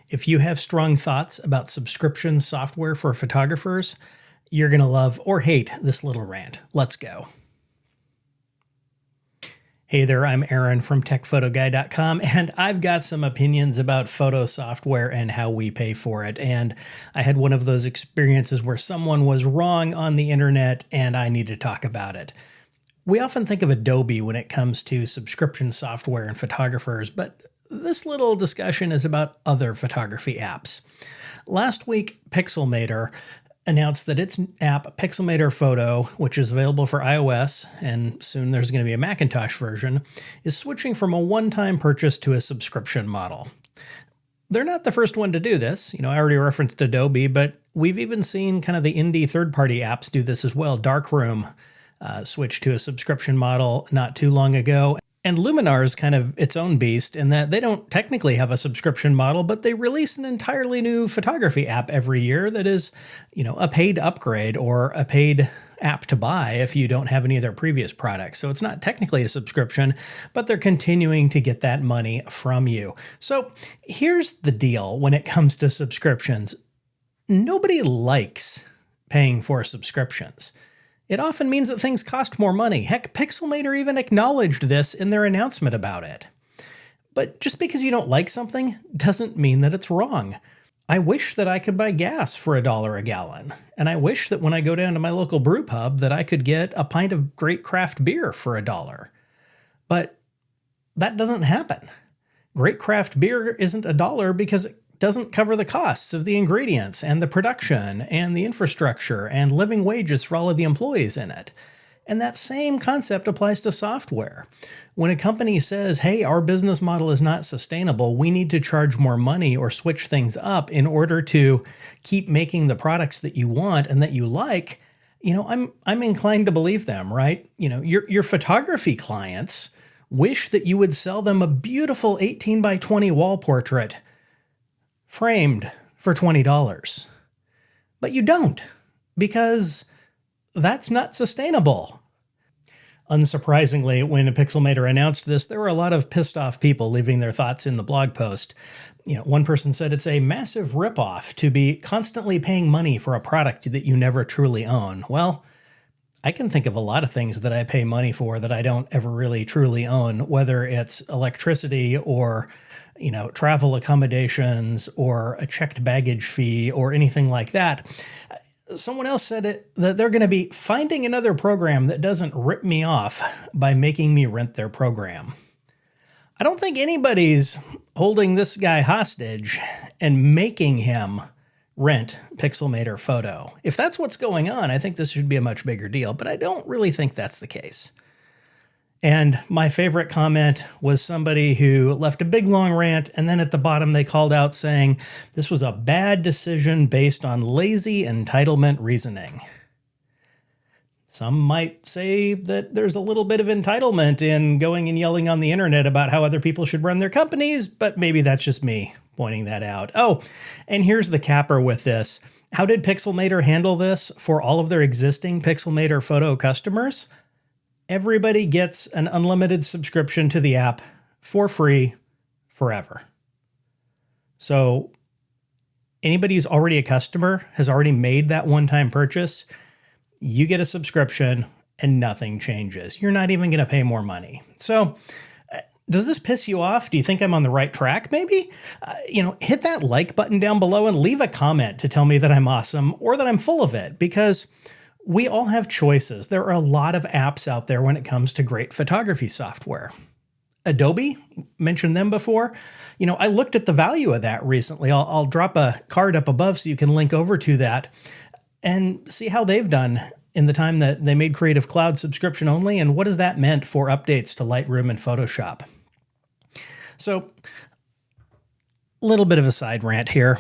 If you have strong thoughts about subscription software for photographers, you're going to love or hate this little rant. Let's go. Hey there, I'm Aaron from techphotoguy.com, and I've got some opinions about photo software and how we pay for it. And I had one of those experiences where someone was wrong on the internet and I need to talk about it. We often think of Adobe when it comes to subscription software and photographers, but this little discussion is about other photography apps. Last week, Pixelmator announced that its app, Pixelmator Photo, which is available for iOS, and soon there's going to be a Macintosh version, is switching from a one-time purchase to a subscription model. They're not the first one to do this. I already referenced Adobe, but we've even seen kind of the indie third-party apps do this as well. Darkroom switched to a subscription model not too long ago. And Luminar is kind of its own beast in that they don't technically have a subscription model, but they release an entirely new photography app every year that is, a paid upgrade or a paid app to buy if you don't have any of their previous products. So it's not technically a subscription, but they're continuing to get that money from you. So here's the deal when it comes to subscriptions. Nobody likes paying for subscriptions. It often means that things cost more money. Heck, Pixelmator even acknowledged this in their announcement about it. But just because you don't like something doesn't mean that it's wrong. I wish that I could buy gas for $1 a gallon. And I wish that when I go down to my local brew pub that I could get a pint of great craft beer for $1. But that doesn't happen. Great craft beer isn't $1 because it doesn't cover the costs of the ingredients and the production and the infrastructure and living wages for all of the employees in it. And that same concept applies to software. When a company says, hey, our business model is not sustainable, we need to charge more money or switch things up in order to keep making the products that you want and that you like, I'm inclined to believe them, right? Your photography clients wish that you would sell them a beautiful 18 by 20 wall portrait framed for $20. But you don't, because that's not sustainable. Unsurprisingly, when Pixelmator announced this, there were a lot of pissed off people leaving their thoughts in the blog post. One person said it's a massive ripoff to be constantly paying money for a product that you never truly own. Well, I can think of a lot of things that I pay money for that I don't ever really truly own, whether it's electricity or travel accommodations or a checked baggage fee or anything like that. Someone else said that they're going to be finding another program that doesn't rip me off by making me rent their program. I don't think anybody's holding this guy hostage and making him rent Pixelmator Photo. If that's what's going on, I think this should be a much bigger deal, but I don't really think that's the case. And my favorite comment was somebody who left a big long rant, and then at the bottom they called out saying this was a bad decision based on lazy entitlement reasoning. Some might say that there's a little bit of entitlement in going and yelling on the internet about how other people should run their companies, but maybe that's just me pointing that out. Oh, and here's the capper with this. How did Pixelmator handle this for all of their existing Pixelmator Photo customers? Everybody gets an unlimited subscription to the app for free forever. So anybody who's already a customer has already made that one-time purchase. You get a subscription and nothing changes. You're not even going to pay more money. So does this piss you off? Do you think I'm on the right track? Maybe, hit that like button down below and leave a comment to tell me that I'm awesome or that I'm full of it, because we all have choices. There are a lot of apps out there when it comes to great photography software. Adobe, mentioned them before. I looked at the value of that recently. I'll drop a card up above so you can link over to that and see how they've done in the time that they made Creative Cloud subscription only, and what has that meant for updates to Lightroom and Photoshop. So, a little bit of a side rant here.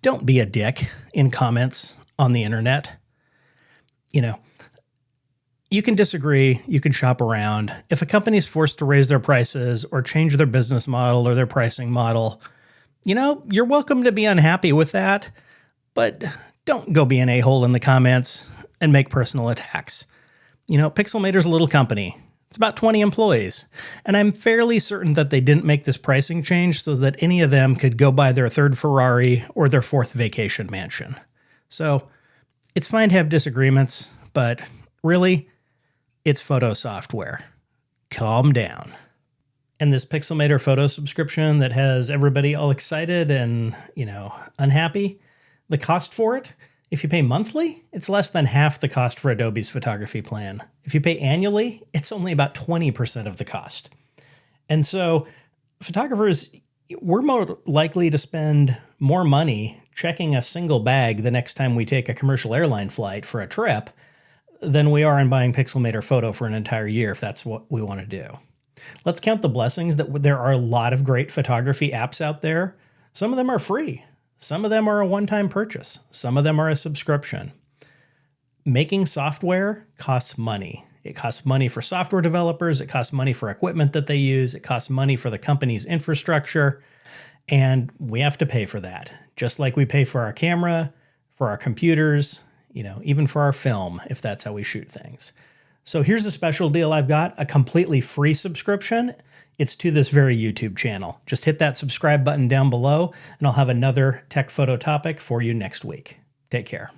Don't be a dick in comments on the internet. You can disagree, you can shop around. If a company's forced to raise their prices or change their business model or their pricing model, you're welcome to be unhappy with that, but don't go be an a-hole in the comments and make personal attacks. Pixelmator's a little company. It's about 20 employees. And I'm fairly certain that they didn't make this pricing change so that any of them could go buy their third Ferrari or their fourth vacation mansion. So it's fine to have disagreements, but really, it's photo software. Calm down. And this pixelmator photo subscription that has everybody all excited and, unhappy, the cost for it, if you pay monthly, it's less than half the cost for Adobe's photography plan. If you pay annually, it's only about 20% of the cost. And so photographers, we're more likely to spend more money checking a single bag the next time we take a commercial airline flight for a trip than we are in buying Pixelmator Photo for an entire year, if that's what we want to do. Let's count the blessings that there are a lot of great photography apps out there. Some of them are free. Some of them are a one-time purchase. Some of them are a subscription. Making software costs money. It costs money for software developers. It costs money for equipment that they use. It costs money for the company's infrastructure. And we have to pay for that, just like we pay for our camera, for our computers, even for our film, if that's how we shoot things. So here's a special deal I've got, a completely free subscription. It's to this very YouTube channel. Just hit that subscribe button down below, and I'll have another tech photo topic for you next week. Take care.